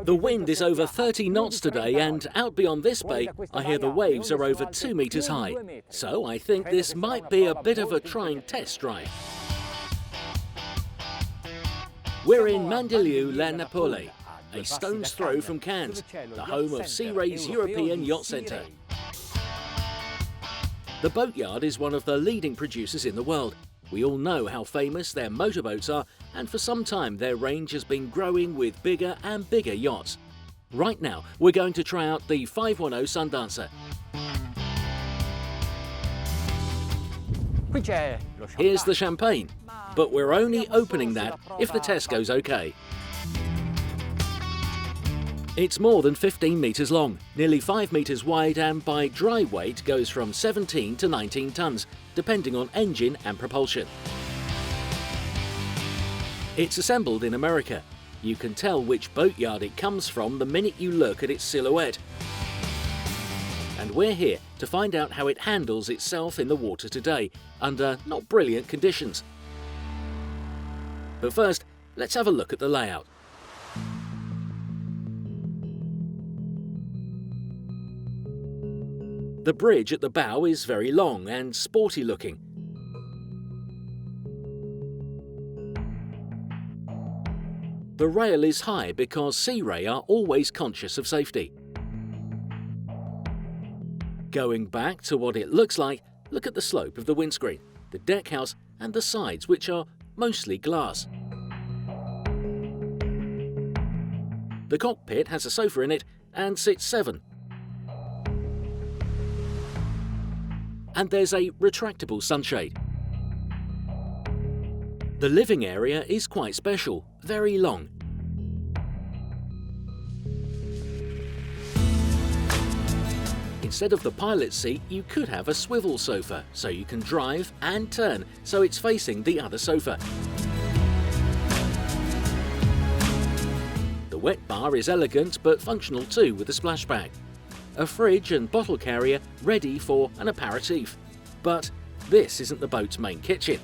The wind is over 30 knots today, and out beyond this bay, I hear the waves are over 2 meters high. So I think this might be a bit of a trying test drive. We're in Mandelieu-la-Napole, a stone's throw from Cannes, the home of Sea Ray's European Yacht Centre. The boatyard is one of the leading producers in the world. We all know how famous their motorboats are, and for some time their range has been growing with bigger and bigger yachts. Right now, we're going to try out the 510 Sundancer. Here's the champagne, but we're only opening that if the test goes okay. It's more than 15 meters long, nearly 5 meters wide, and by dry weight goes from 17 to 19 tons, depending on engine and propulsion. It's assembled in America. You can tell which boatyard it comes from the minute you look at its silhouette. And we're here to find out how it handles itself in the water today, under not brilliant conditions. But first, let's have a look at the layout. The bridge at the bow is very long and sporty looking. The rail is high because Sea Ray are always conscious of safety. Going back to what it looks like, look at the slope of the windscreen, the deck house and the sides, which are mostly glass. The cockpit has a sofa in it and sits 7. And there's a retractable sunshade. The living area is quite special, very long. Instead of the pilot's seat, you could have a swivel sofa, so you can drive and turn, so it's facing the other sofa. The wet bar is elegant but functional too, with a splashback. A fridge and bottle carrier ready for an aperitif. But this isn't the boat's main kitchen.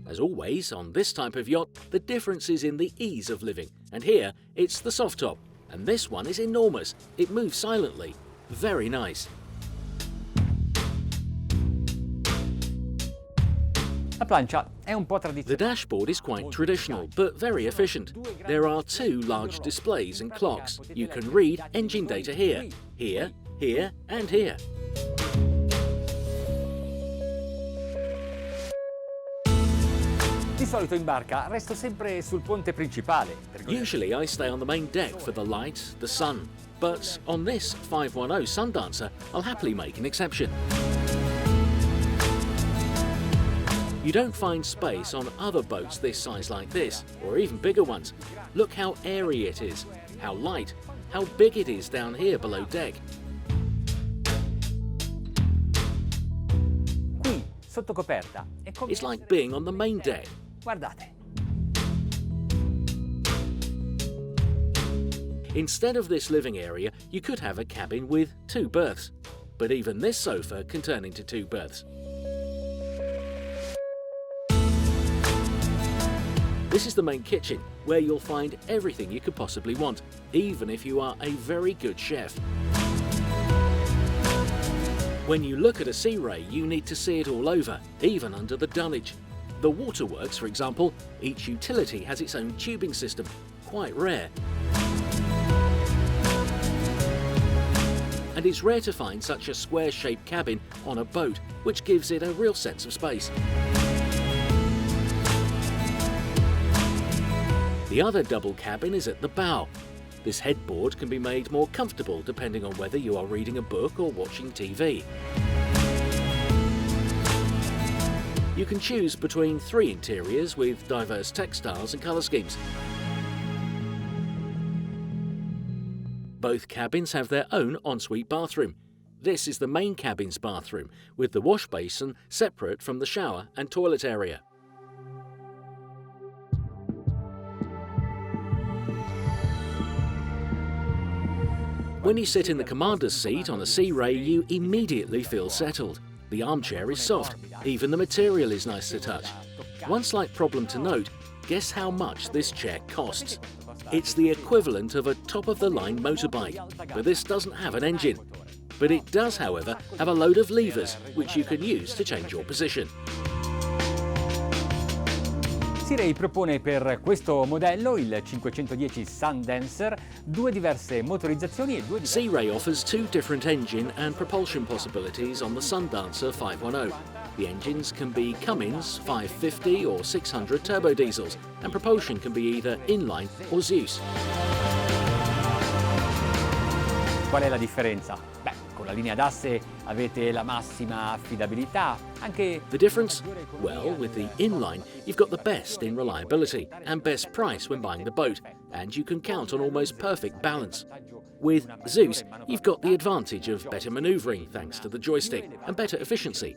As always, on this type of yacht, the difference is in the ease of living. And here, it's the soft top. And this one is enormous. It moves silently. Very nice. The dashboard is quite traditional, but very efficient. There are 2 large displays and clocks. You can read engine data here, here, here, and here. Usually I stay on the main deck for the light, the sun. But on this 510 Sundancer, I'll happily make an exception. You don't find space on other boats this size like this, or even bigger ones. Look how airy it is, how light, how big it is down here below deck. It's like being on the main deck. Instead of this living area, you could have a cabin with 2 berths. But even this sofa can turn into 2 berths. This is the main kitchen, where you'll find everything you could possibly want, even if you are a very good chef. When you look at a Sea Ray, you need to see it all over, even under the dunnage. The waterworks, for example, each utility has its own tubing system, quite rare. And it's rare to find such a square-shaped cabin on a boat, which gives it a real sense of space. The other double cabin is at the bow. This headboard can be made more comfortable depending on whether you are reading a book or watching TV. You can choose between 3 interiors with diverse textiles and colour schemes. Both cabins have their own ensuite bathroom. This is the main cabin's bathroom, with the wash basin separate from the shower and toilet area. When you sit in the commander's seat on a Sea Ray, you immediately feel settled. The armchair is soft, even the material is nice to touch. One slight problem to note, guess how much this check costs? It's the equivalent of a top-of-the-line motorbike, but this doesn't have an engine. But it does, however, have a load of levers which you can use to change your position. Sea-Ray propone per questo modello, il 510 Sundancer, due diverse motorizzazioni e due diverse... Sea-Ray offers two different engine and propulsion possibilities on the Sundancer 510. The engines can be Cummins 550 or 600 turbo diesels, and propulsion can be either inline or Zeus. Qual è la differenza? Beh, con la linea d'asse avete la massima affidabilità, anche... The difference? Well, with the inline, you've got the best in reliability and best price when buying the boat, and you can count on almost perfect balance. With Zeus, you've got the advantage of better maneuvering thanks to the joystick and better efficiency.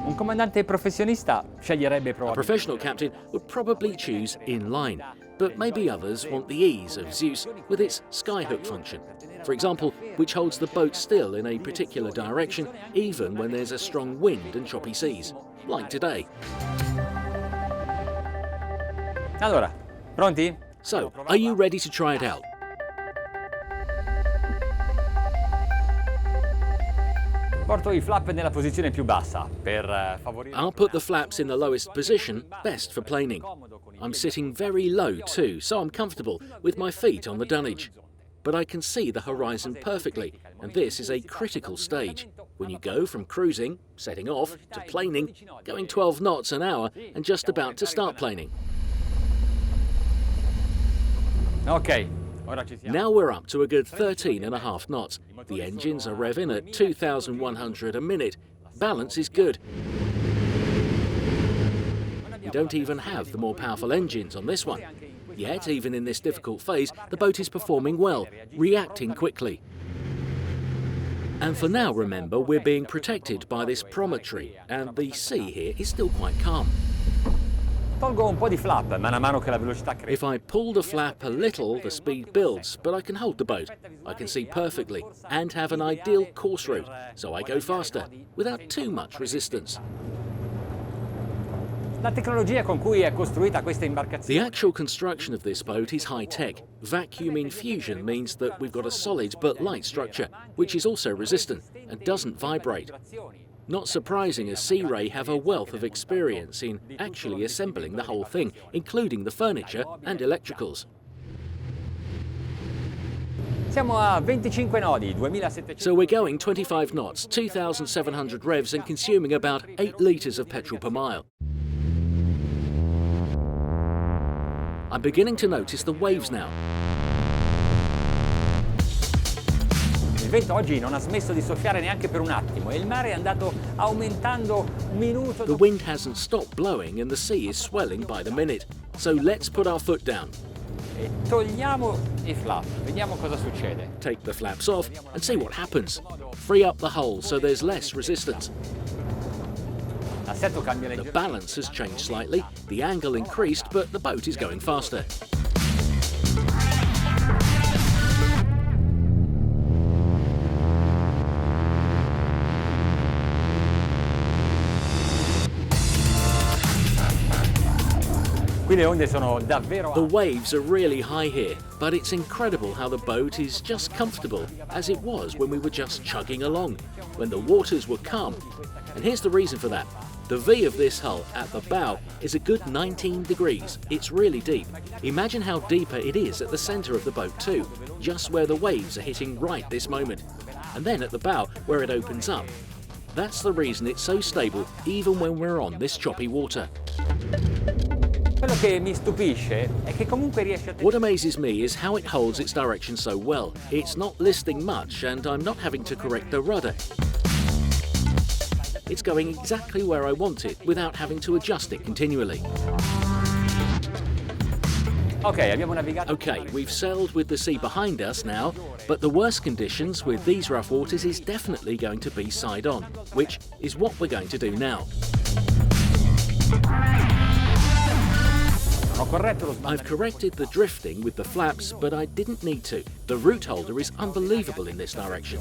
Un comandante professionista sceglierebbe A probabilmente... professional captain would probably choose inline, but maybe others want the ease of Zeus with its skyhook function, for example, which holds the boat still in a particular direction even when there's a strong wind and choppy seas, like today. Allora, pronti? So, are you ready to try it out? Porto i flap nella posizione più bassa per favorire... I'll put the flaps in the lowest position, best for planing. I'm sitting very low too, so I'm comfortable with my feet on the dunnage. But I can see the horizon perfectly, and this is a critical stage. When you go from cruising, setting off, to planing, going 12 knots an hour, and just about to start planing. Ok, ora ci siamo. Now we're up to a good 13.5 knots. The engines are revving at 2,100 a minute. Balance is good. We don't even have the more powerful engines on this one. Yet, even in this difficult phase, the boat is performing well, reacting quickly. And for now, remember, we're being protected by this promontory, and the sea here is still quite calm. Tolgo un po' di flap man mano che la velocità cresce. If I pull the flap a little, the speed builds, but I can hold the boat. I can see perfectly and have an ideal course route, so I go faster, without too much resistance. La tecnologia con cui è costruita questa The imbarcazione... actual construction of this boat is high-tech. Vacuum infusion means that we've got a solid but light structure, which is also resistant and doesn't vibrate. Not surprising, as Sea-Ray have a wealth of experience in actually assembling the whole thing, including the furniture and electricals. Siamo a 25 nodi, 2700... So we're going 25 knots, 2,700 revs, and consuming about 8 litres of petrol per mile. I'm beginning to notice the waves now. Il vento oggi non ha smesso di soffiare neanche per un attimo e il mare è andato aumentando minuto The dopo... wind hasn't stopped blowing and the sea is swelling by the minute. So let's put our foot down, E togliamo i flap, vediamo cosa succede. take the flaps off and see what happens. Free up the hull so there's less resistance. L'assetto cambia The leggermente. balance has changed slightly, the angle increased, but the boat is going faster. Qui le onde sono davvero The alte. waves are really high here, but it's incredible how the boat is just comfortable, as it was when we were just chugging along, when the waters were calm. And here's the reason for that. The V of this hull at the bow is a good 19 degrees. It's really deep. Imagine how deeper it is at the centre of the boat too, just where the waves are hitting right this moment. And then at the bow, where it opens up. That's the reason it's so stable even when we're on this choppy water. Quello che mi stupisce è che comunque riesce a... What amazes me is how it holds its direction so well. It's not listing much and I'm not having to correct the rudder. It's going exactly where I want it without having to adjust it continually. Ok, abbiamo navigato... Okay, we've sailed with the sea behind us now, but the worst conditions with these rough waters is definitely going to be side on, which is what we're going to do now. Ho corretto lo I've corrected the drifting with the flaps, but I didn't need to. The route holder is unbelievable in this direction.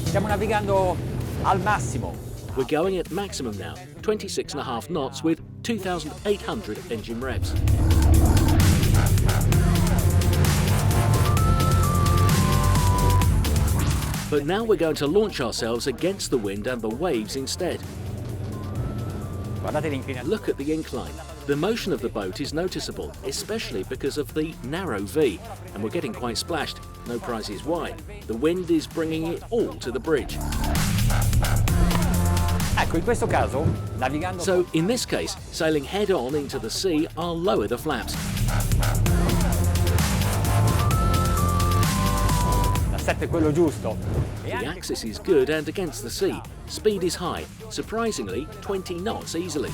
Stiamo navigando al massimo. We're going at maximum now, 26.5 knots with 2,800 engine revs. But now we're going to launch ourselves against the wind and the waves instead. Look at the incline. The motion of the boat is noticeable, especially because of the narrow V, and we're getting quite splashed. No prizes why. The wind is bringing it all to the bridge. So, in this case, sailing head-on into the sea, I'll lower the flaps. The axis is good and against the sea. Speed is high, surprisingly 20 knots easily.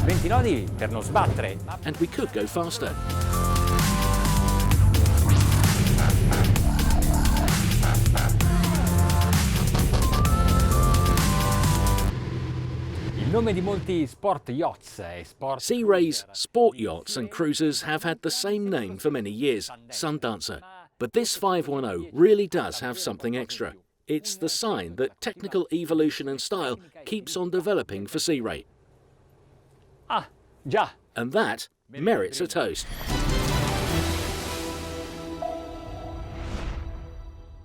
20 nodi per non sbattere. And we could go faster. Il nome di molti sport yachts è sport. Sea Ray's sport yachts and cruisers have had the same name for many years, Sundancer. But this 510 really does have something extra. It's the sign that technical evolution and style keeps on developing for Sea Ray. Ah, già. And that merits a toast.